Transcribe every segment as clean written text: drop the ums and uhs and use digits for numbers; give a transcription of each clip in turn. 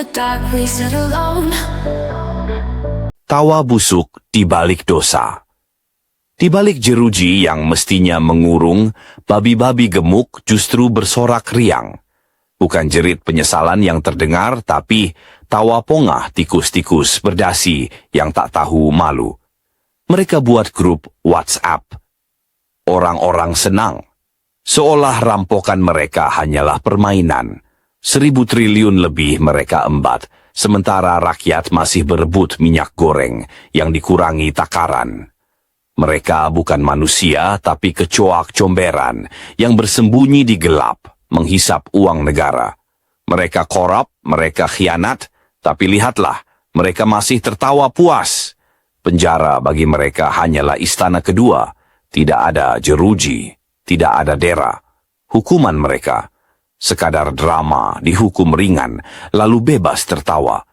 the dark we sit alone. Tawa busuk di balik dosa. Di balik jeruji yang mestinya mengurung, babi-babi gemuk justru bersorak riang. Bukan jerit penyesalan yang terdengar, tapi tawa pongah tikus-tikus berdasi yang tak tahu malu. Mereka buat grup WhatsApp. Orang-orang senang. Seolah rampokan mereka hanyalah permainan. 1.000 triliun lebih mereka embat, sementara rakyat masih berebut minyak goreng yang dikurangi takaran. Mereka bukan manusia, tapi kecoak comberan yang bersembunyi di gelap, menghisap uang negara. Mereka korup, mereka khianat, tapi lihatlah, mereka masih tertawa puas. Penjara bagi mereka hanyalah istana kedua, tidak ada jeruji, tidak ada dera. Hukuman mereka sekadar drama, dihukum ringan, lalu bebas tertawa.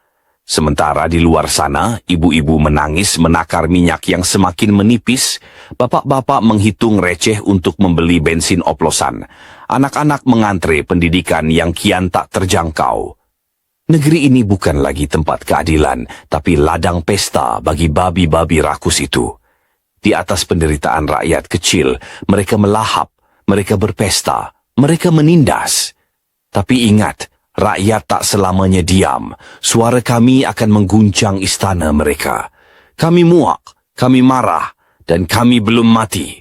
Sementara di luar sana, ibu-ibu menangis menakar minyak yang semakin menipis, bapak-bapak menghitung receh untuk membeli bensin oplosan, anak-anak mengantre pendidikan yang kian tak terjangkau. Negeri ini bukan lagi tempat keadilan, tapi ladang pesta bagi babi-babi rakus itu. Di atas penderitaan rakyat kecil, mereka melahap, mereka berpesta, mereka menindas. Tapi ingat, rakyat tak selamanya diam. Suara kami akan mengguncang istana mereka. Kami muak, kami marah, dan kami belum mati.